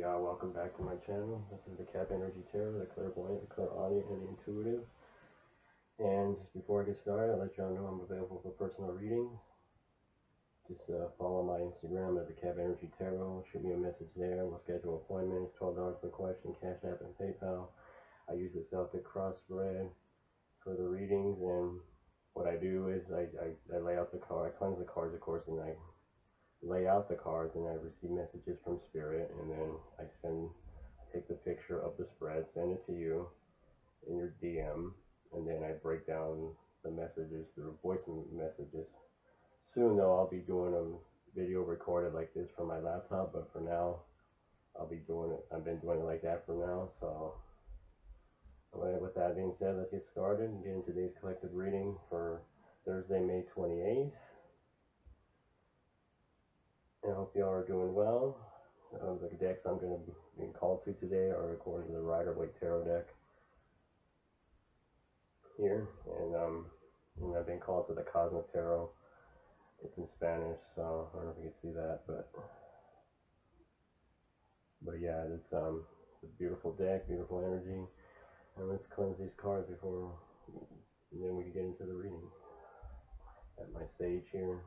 y'all, welcome back to my channel. This is the Cap Energy Tarot, the clairvoyant, the clairaudient, and the intuitive. And just before I get started, I'll let y'all know I'm available for personal readings. Just follow my Instagram at the Cap Energy Tarot. Shoot me a message there. We'll schedule appointments. $12 per question, Cash App, and PayPal. I use the Celtic cross spread for the readings, and what I do is I lay out the card. I cleanse the cards, of course, and I lay out the cards, and I receive messages from spirit, and then I take the picture of the spread, send it to you in your DM, and then I break down the messages through voice messages. Soon though, I'll be doing a video recorded like this from my laptop, but for now I've been doing it like that for now. So with that being said, let's get started and get into today's collective reading for Thursday, May 28th. I hope y'all are doing well. The decks I'm going to be called to today are according to the Rider-Waite Tarot deck here, and I've been called to the Cosmic Tarot. It's in Spanish, so I don't know if you can see that, but yeah, it's a beautiful deck, beautiful energy. And let's cleanse these cards before, and then we can get into the reading. At my sage here.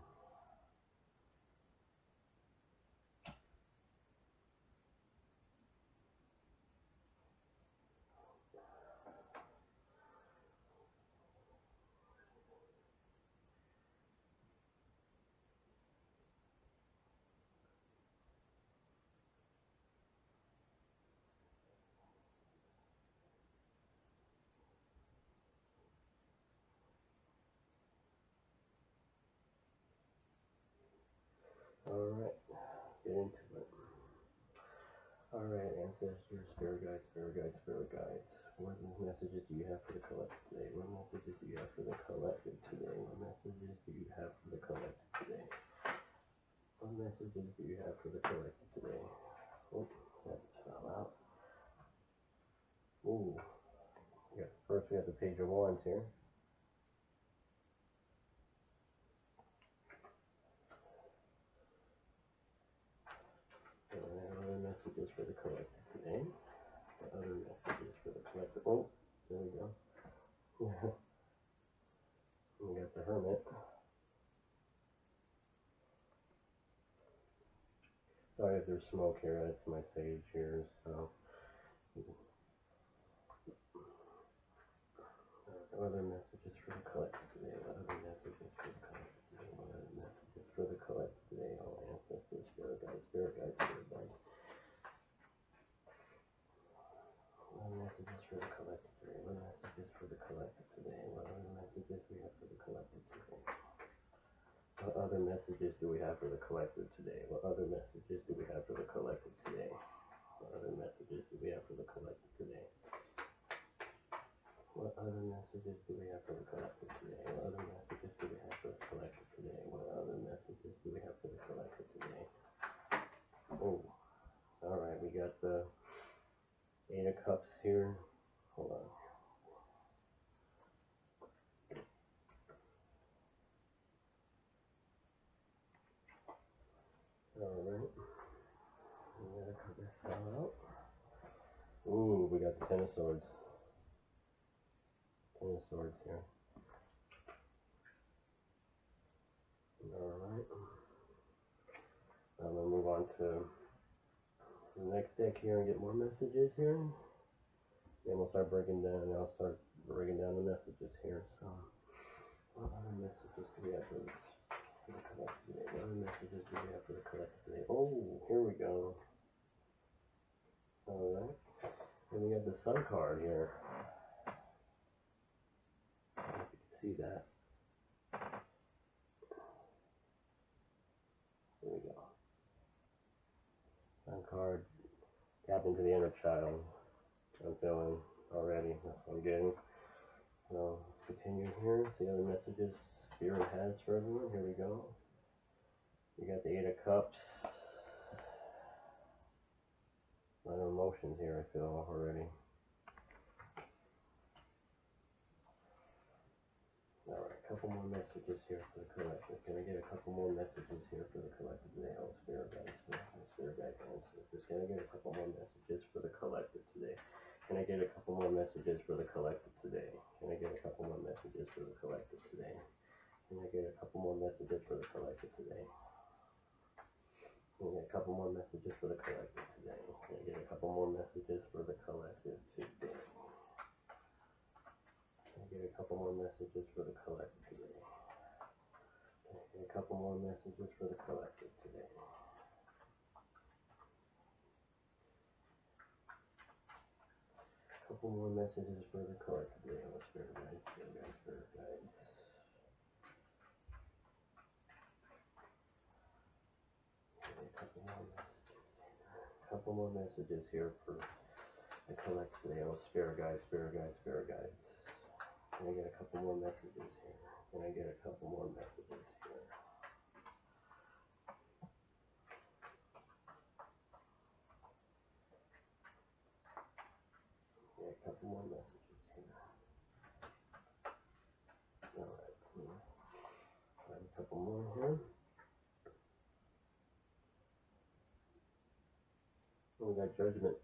Alright, get into it. Alright, ancestors, spirit guides, spirit guides, spirit guides. What messages do you have for the collective today? What messages do you have for the collective today? What messages do you have for the collective today? What messages do you have for the collective today? Oh, that fell out. Ooh. First we have the Page of Wands here. Other messages for the collective today. Other messages for the collective. Oh, there we go. We got the Hermit. Sorry if there's smoke here. That's my sage here. So, other messages for the collective today. Other messages for the collective today. Other messages for the collective today. All ancestors, spirit guides, spirit guides, spirit guides. What messages for the collective today? What messages for the collective today? What other messages we have for the collective today? What other messages do we have for the collective today? What other messages do we have for the collective today? What other messages do we have for the collective today? What other messages do we have for the collective today? What other messages do we have for the collective today? What other messages do we have for the collective today? Oh, alright, we got the Eight of Cups here. Hold on. Alright. We gotta cut this out. Ooh, we got the Ten of Swords. Ten of Swords here. Alright. I'm going to move on to the next deck here and get more messages here. Then we'll start breaking down, and I'll start breaking down the messages here. So, what other messages do we have for the collective today? What other messages do we have for the collective today? Oh, here we go. Alright. And we got the Sun card here. I don't know if you can see that. Here we go. Sun card. Tap into the inner child. I'm feeling already. That's what I'm getting. So let's continue here. See other messages Spirit has for everyone. Here we go. We got the Eight of Cups. A lot of emotions here, I feel already. Alright, a couple more messages here for the collective. Can I get a couple more messages here for the collective today? Oh, Spirit guides, guide ancestors, can I get a couple more messages for the collective today? Can I get a couple more messages for the collective today? Can I get a couple more messages for the collective today? Can I get a couple more messages for the collective today? Can I get a couple more messages for the collective today? Can I get a couple more messages for the collective today? Can I get a couple more messages for the collective today? Can I get a couple more messages for the collective today? Couple more messages for the collective today. Oh, spirit guides, spirit guides, spirit guides. Okay, couple more messages here for the collective today. Oh, spirit guides, spirit guides, spirit guides. Can I get a couple more messages here? Can I get a couple more messages here? Yeah, a couple more messages here. Alright, a couple more here. Oh, we got judgment.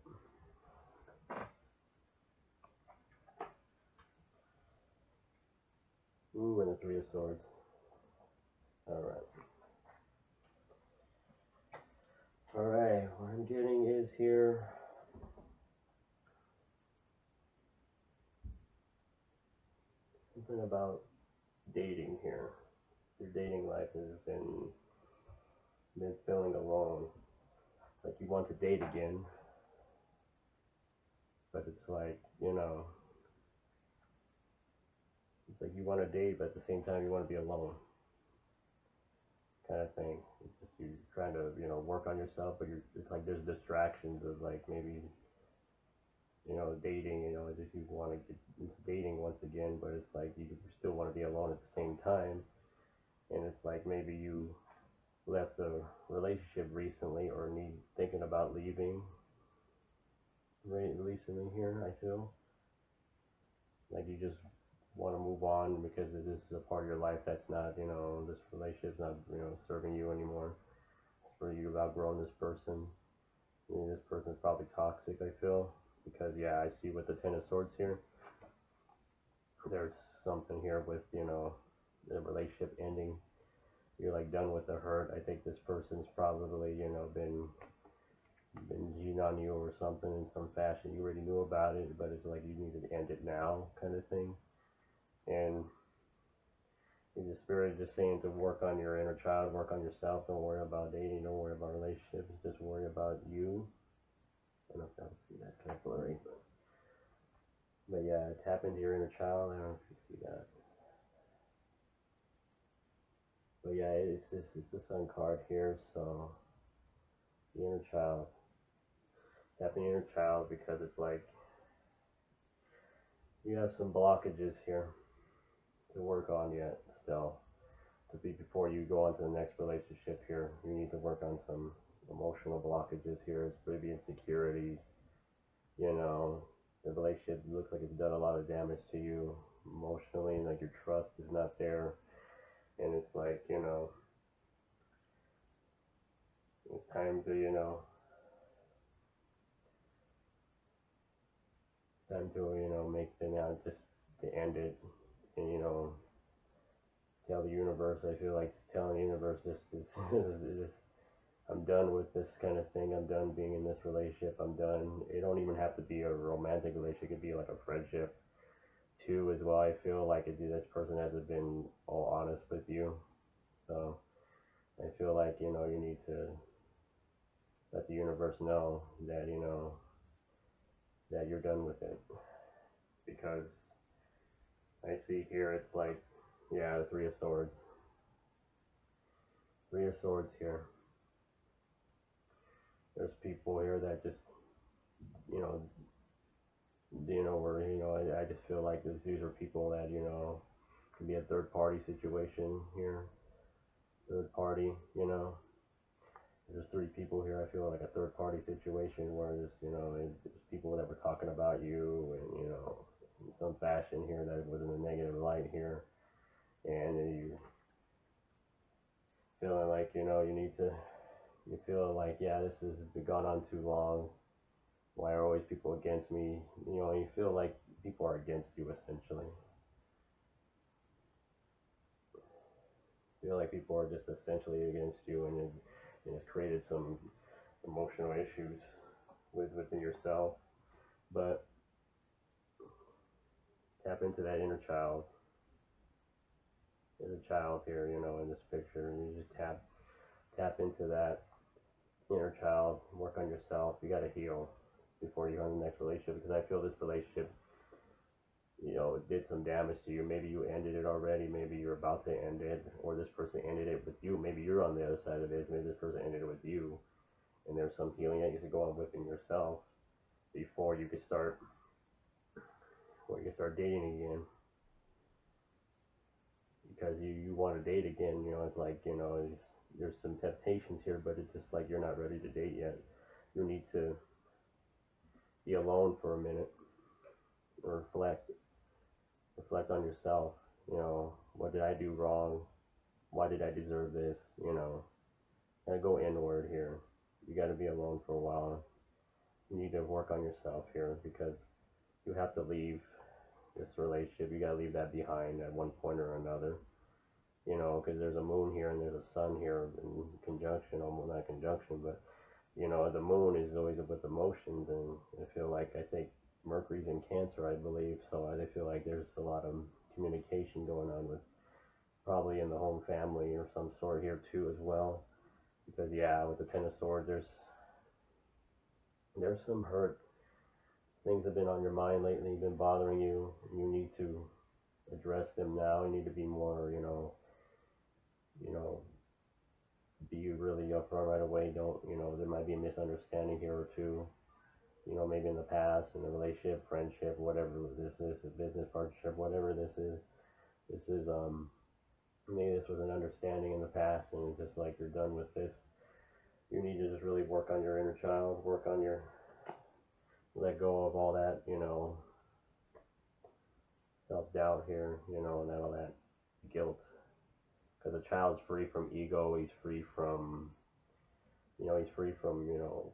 Ooh, and the three of swords. Alright. Alright, what I'm getting is here. Something about dating here. Your dating life has been feeling alone. Like you want to date again. But it's like, you know, it's like you want to date, but at the same time you want to be alone. Kind of thing. It's just you trying to, you know, work on yourself, but it's like there's distractions of like maybe, you know, dating, you know, as if you want to get into dating once again, but it's like you still want to be alone at the same time. And it's like maybe you left a relationship recently or thinking about leaving recently here, I feel. Like you just want to move on because this is a part of your life that's not, you know, this relationship's not, you know, serving you anymore. For you've outgrown this person. I mean, this person's probably toxic, I feel, because yeah, I see with the Ten of Swords here, there's something here with, you know, the relationship ending. You're like done with the hurt. I think this person's probably, you know, been cheating on you or something in some fashion. You already knew about it, but it's like you need to end it now, kind of thing. And the spirit is just saying to work on your inner child, work on yourself. Don't worry about dating. Don't worry about relationships. Just worry about you. I don't know if y'all see that kind of blurry, but yeah, tap into your inner child. I don't know if you see that. But yeah, it's the Sun card here. So the inner child, tap into your inner child because it's like you have some blockages here to work on yet still. To be before you go on to the next relationship here, you need to work on some emotional blockages here. It's maybe insecurities. You know, the relationship looks like it's done a lot of damage to you emotionally, and like your trust is not there. And it's like, you know, it's time to, you know, make the now just to end it, and you know, tell the universe. I feel like telling the universe just I'm done with this kind of thing. I'm done being in this relationship. I'm done. It don't even have to be a romantic relationship. It could be like a friendship too, as well. I feel like this person hasn't been all honest with you, so I feel like, you know, you need to let the universe know that, you know, that you're done with it, because I see here it's like, yeah, the Three of Swords. Three of Swords here. There's people here that just, you know, where, you know, I just feel like these are people that, you know, can be a third party situation here. Third party, you know. There's three people here. I feel like a third party situation where there's, you know, there's people that were talking about you, and, you know, in some fashion here that was in a negative light here. And you feeling like, you know, you need to You feel like, yeah, this has been gone on too long. Why are always people against me? You know, you feel like people are against you essentially. You feel like people are just essentially against you, and it's created some emotional issues within yourself. But tap into that inner child. There's a child here, you know, in this picture, and you just tap into that inner child. Work on yourself. You got to heal before you go on the next relationship, because I feel this relationship, you know, did some damage to you. Maybe you ended it already. Maybe you're about to end it, or this person ended it with you. Maybe you're on the other side of this. Maybe this person ended it with you, and there's some healing that you should go on within yourself before you can start, before you can start dating again. Because you want to date again, you know, it's like, you know, there's some temptations here, but it's just like you're not ready to date yet. You need to be alone for a minute, or reflect on yourself. You know, what did I do wrong? Why did I deserve this? You know, gotta go inward here. You got to be alone for a while. You need to work on yourself here, because you have to leave this relationship. You got to leave that behind at one point or another. You know, because there's a moon here and there's a sun here in conjunction, almost not conjunction, but you know, the moon is always with emotions, and I feel like, I think Mercury's in Cancer, I believe, so I feel like there's a lot of communication going on with, probably in the home family or some sort here too as well, because yeah, with the Ten of Swords, there's some hurt things have been on your mind lately, been bothering you. You need to address them now. You need to be more, you know, be really upfront right away. Don't, you know, there might be a misunderstanding here or two, you know, maybe in the past, in a relationship, friendship, whatever this is, a business partnership, whatever this is. This is, maybe this was an understanding in the past, and it's just like you're done with this. You need to just really work on your inner child, work on your, let go of all that, you know, self doubt here, you know, and all that guilt. Because a child's free from ego, he's free from, you know, he's free from, you know,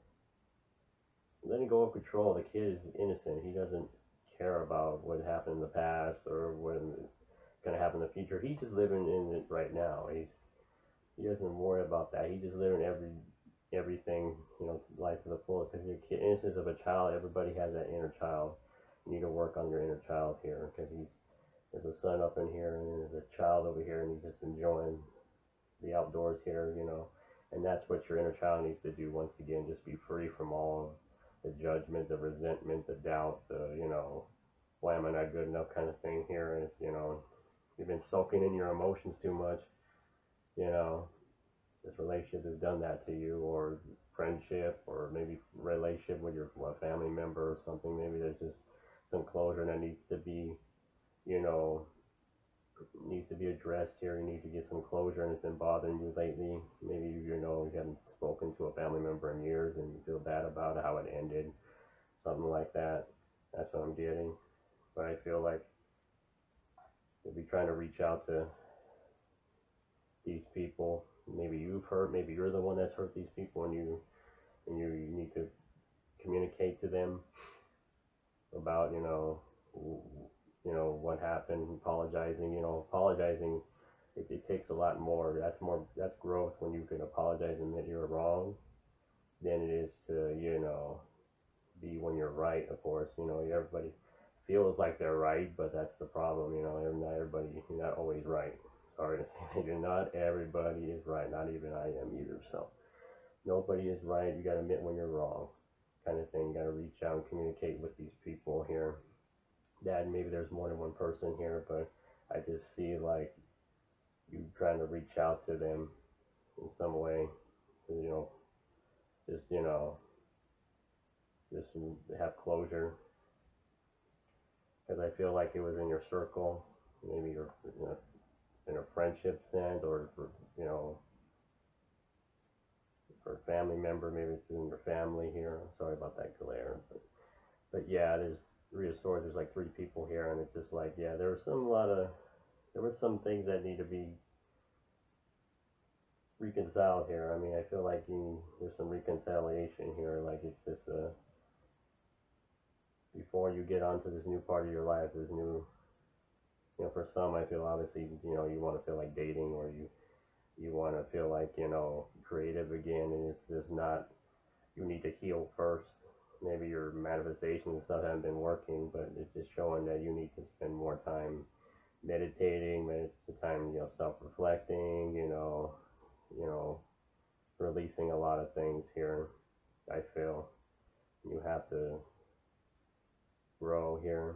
letting go of control. The kid is innocent. He doesn't care about what happened in the past or what's going to happen in the future. He's just living in it right now. He doesn't worry about that. He's just living everything, you know, life to the fullest. Because your kid, innocence of a child, everybody has that inner child. You need to work on your inner child here, because there's a sun up in here, and there's a child over here, and he's just enjoying the outdoors here, you know. And that's what your inner child needs to do once again, just be free from all the judgment, the resentment, the doubt, the, you know, why am I not good enough kind of thing here. And it's, you know, you've been soaking in your emotions too much, you know, this relationship has done that to you, or friendship, or maybe relationship with your family member or something. Maybe there's just some closure that needs to be, you know, needs to be addressed here. You need to get some closure, and it's been bothering you lately. Maybe you know, you haven't spoken to a family member in years, and you feel bad about how it ended, something like that. That's what I'm getting. But I feel like you'll be trying to reach out to these people. Maybe you've hurt. Maybe you're the one that's hurt these people, and you need to communicate to them about, you know what happened. Apologizing. You know, apologizing. It takes a lot more. That's growth, when you can apologize and admit you're wrong, than it is to, you know, be when you're right. Of course, you know, everybody feels like they're right, but that's the problem. You know, not everybody, you're not always right. Sorry to say that, not everybody is right. Not even I am either. So nobody is right. You got to admit when you're wrong, kind of thing. You got to reach out and communicate with these people here. That maybe there's more than one person here, but I just see like you trying to reach out to them in some way, you know, just, you know, just have closure, because I feel like it was in your circle, maybe you're, you know, in a friendship sense, or for, you know, for a family member, maybe it's in your family here. I'm sorry about that glare, but yeah, there's Three of Swords. There's like three people here, and it's just like, yeah, there were some things that need to be reconciled here. I mean, I feel like there's some reconciliation here. Like it's just before you get onto this new part of your life, this new, for some, I feel obviously, you want to feel like dating, or you want to feel like, creative again, and it's just not. You need to heal first. Maybe your manifestations and stuff haven't been working, but it's just showing that you need to spend more time meditating, time, self-reflecting, you know, releasing a lot of things here. I feel you have to grow here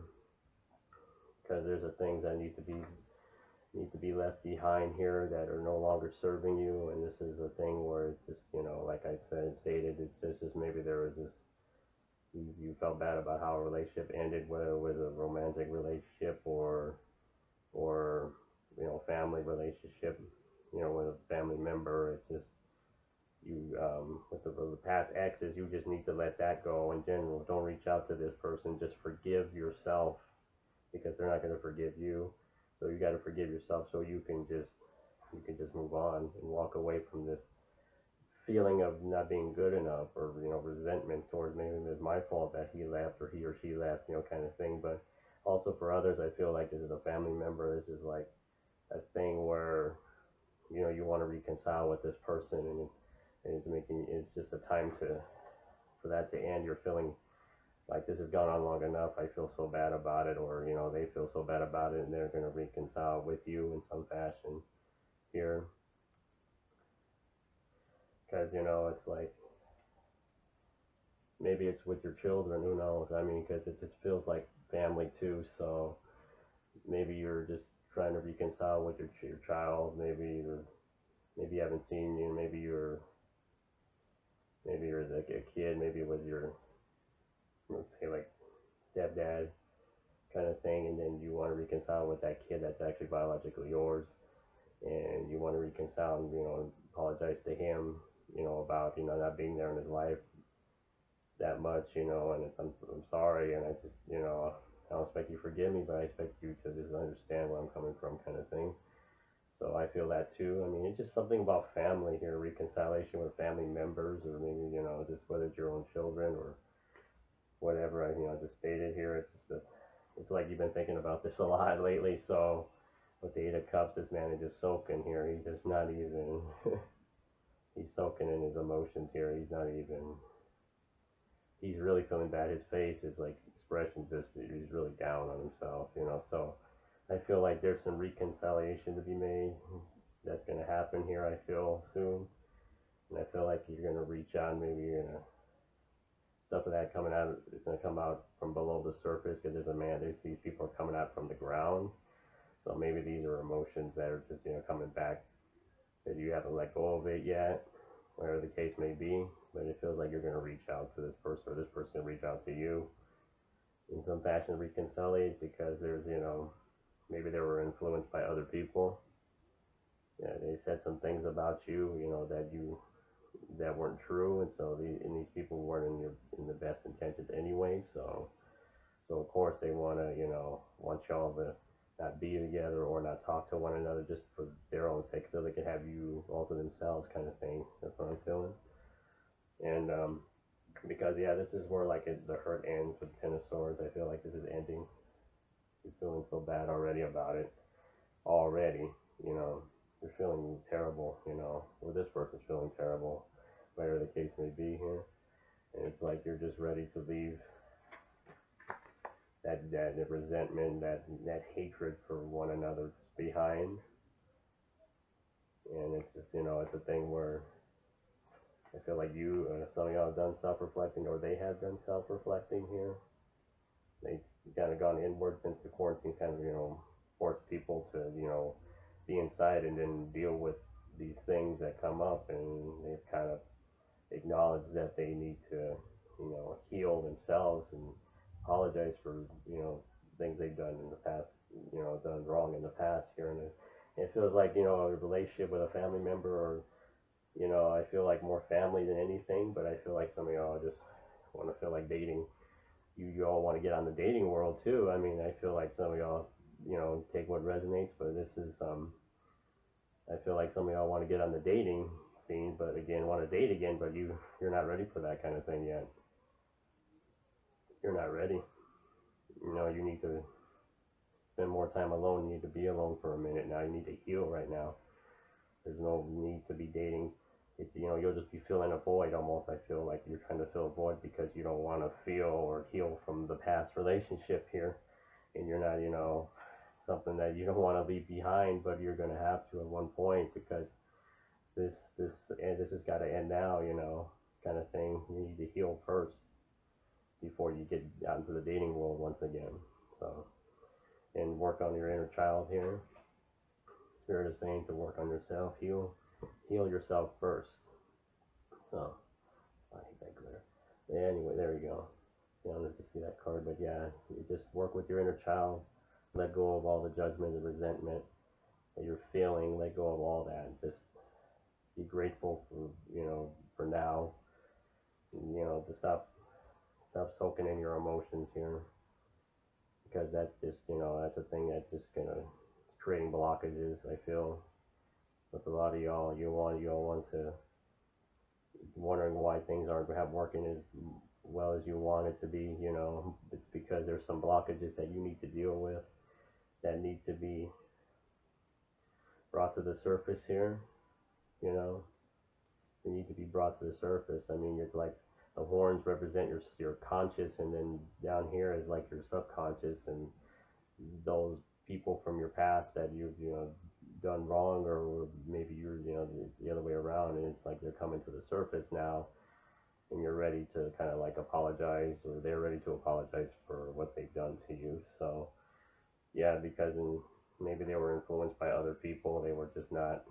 because there's a things that need to be left behind here that are no longer serving you, and this is a thing where it's just, like I said, stated, it's just maybe there was this, you felt bad about how a relationship ended, whether it was a romantic relationship or family relationship, with a family member. It's just you, with the past exes, you just need to let that go in general. Don't reach out to this person. Just forgive yourself, because they're not going to forgive you. So you got to forgive yourself so you can just move on and walk away from this feeling of not being good enough, or resentment towards, maybe it was my fault that he left or he or she left, kind of thing. But also for others, I feel like this is a family member. This is like a thing where you want to reconcile with this person, and it's just a time for that to end. You're feeling like this has gone on long enough. I feel so bad about it, or they feel so bad about it, and they're going to reconcile with you in some fashion here, because it's like maybe it's with your children. Who knows? I mean, because it just feels like family too. So maybe you're just trying to reconcile with your child. Maybe you haven't seen you. Maybe you're like a kid. Maybe it was your, let's say, like stepdad kind of thing, and then you want to reconcile with that kid that's actually biologically yours, and you want to reconcile and apologize to him, about not being there in his life that much, and I'm sorry, and I just, I don't expect you to forgive me, but I expect you to just understand where I'm coming from, kind of thing. So I feel that too. I mean, it's just something about family here, reconciliation with family members, or maybe just whether it's your own children or whatever. I just stated here. It's just it's like you've been thinking about this a lot lately. So with the Eight of Cups, this man is just soaking here. He's just not even. He's soaking in his emotions here. He's not even. He's really feeling bad. His face is like expression, just he's really down on himself. So I feel like there's some reconciliation to be made. That's gonna happen here. I feel soon, and I feel like you're gonna reach out. Maybe you're gonna stuff of that coming out. It's gonna come out from below the surface, because there's these people are coming out from the ground. So maybe these are emotions that are just coming back, that you haven't let go of it yet, whatever the case may be. But it feels like you're gonna reach out to this person, or this person gonna reach out to you in some fashion, reconcile, because there's maybe they were influenced by other people. Yeah, they said some things about you, that weren't true, and so these people weren't in the best intentions anyway. So of course they want y'all to not be together or not talk to one another, just for their own sake, so they can have you all to themselves, kind of thing. That's what I'm feeling. And because yeah, this is where like the hurt ends with Ten of Swords. I feel like this is ending. You're feeling so bad already about it. Already, you know, you're feeling terrible. Or this person's feeling terrible, whatever the case may be here. And it's like you're just ready to leave that resentment, that hatred for one another behind. And it's just, it's a thing where I feel like some of y'all have done self-reflecting, or they have done self-reflecting here. They kind of gone inward since the quarantine kind of, forced people to, be inside and then deal with these things that come up, and they've kind of acknowledged that they need to, heal themselves and apologize for, things they've done in the past, done wrong in the past here. And it feels like, a relationship with a family member, or, I feel like more family than anything, but I feel like some of y'all just want to feel like dating. You all want to get on the dating world too. I mean, I feel like some of y'all, take what resonates, but this is, I feel like some of y'all want to get on the dating scene, but again, want to date again, but you're not ready for that kind of thing yet. You're not ready. You know, you need to spend more time alone. You need to be alone for a minute now. You need to heal right now. There's no need to be dating. You know, you'll just be filling a void almost. I feel like you're trying to fill a void because you don't want to feel or heal from the past relationship here. And you're not, you know, something that you don't want to leave behind, but you're going to have to at one point because this has got to end now, you know, kind of thing. You need to heal first before you get out into the dating world once again. So, and work on your inner child here. Spirit is saying to work on yourself, heal yourself first. So, I hate that glare. Anyway, there you go. You don't need to see that card, but yeah, you just work with your inner child. Let go of all the judgment and resentment that you're feeling. Let go of all that. Just be grateful for, you know, for now. You know, to stop soaking in your emotions here, because that's just, you know, that's a thing that's just gonna creating blockages. I feel with a lot of y'all, you all want to wondering why things aren't working as well as you want it to be. You know, it's because there's some blockages that you need to deal with that need to be brought to the surface here. You know, they need to be brought to the surface. I mean, it's like the horns represent your conscious, and then down here is like your subconscious, and those people from your past that you know done wrong, or maybe you're, you know, the other way around, and it's like they're coming to the surface now, and you're ready to kind of like apologize, or they're ready to apologize for what they've done to you. So yeah, because maybe they were influenced by other people. They were just not.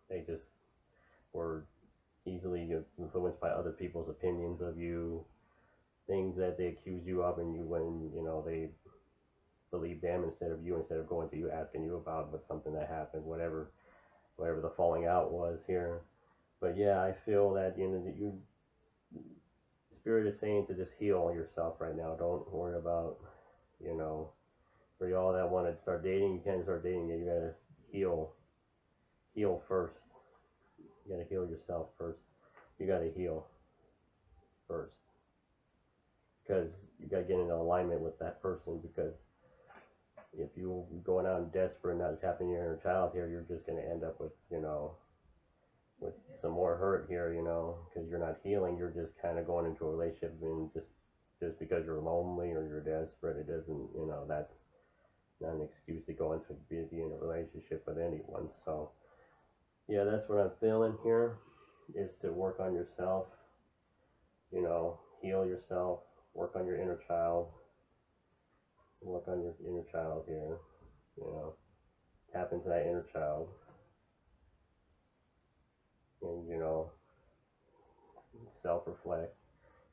They just were easily influenced by other people's opinions of you, things that they accuse you of, and you, when you know, they believe them instead of you, instead of going to you asking you about what something that happened, whatever the falling out was here. But yeah, I feel that, you know, that you, spirit is saying to just heal yourself right now. Don't worry about, you know, for y'all that want to start dating, you can't start dating. You gotta heal first. You gotta heal yourself first. You gotta heal first, because you gotta get in alignment with that person. Because if you going out and desperate and not tapping your inner child here, you're just gonna end up with, you know, with some more hurt here, you know, because you're not healing. You're just kind of going into a relationship, and just because you're lonely or you're desperate, it doesn't, you know, that's not an excuse to go into be in a relationship with anyone. So yeah, that's what I'm feeling here, is to work on yourself, you know, heal yourself, work on your inner child, work on your inner child here, you know, tap into that inner child, and, you know, self-reflect,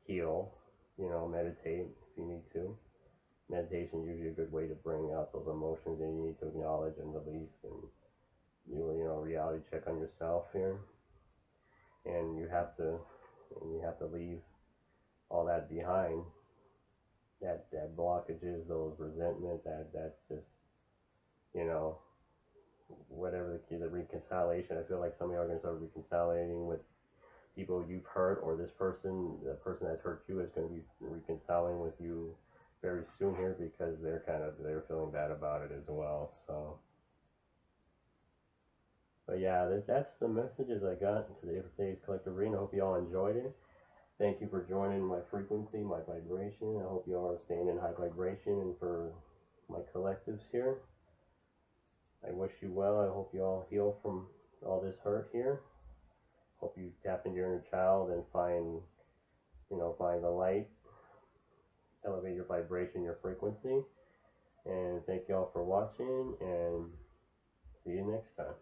heal, you know, meditate if you need to. Meditation is usually a good way to bring out those emotions that you need to acknowledge and release, and you know, reality check on yourself here, and you have to leave all that behind, that blockages, those resentment, that's just, you know, whatever the reconciliation. I feel like some of you are going to start reconciling with people you've hurt, or this person, the person that's hurt you, is going to be reconciling with you very soon here, because they're feeling bad about it as well. So, but yeah, that's the messages I got today for today's collective reading. I hope you all enjoyed it. Thank you for joining my frequency, my vibration. I hope you all are staying in high vibration, and for my collectives here, I wish you well. I hope you all heal from all this hurt here. Hope you tap into your inner child and find the light, elevate your vibration, your frequency. And thank you all for watching, and see you next time.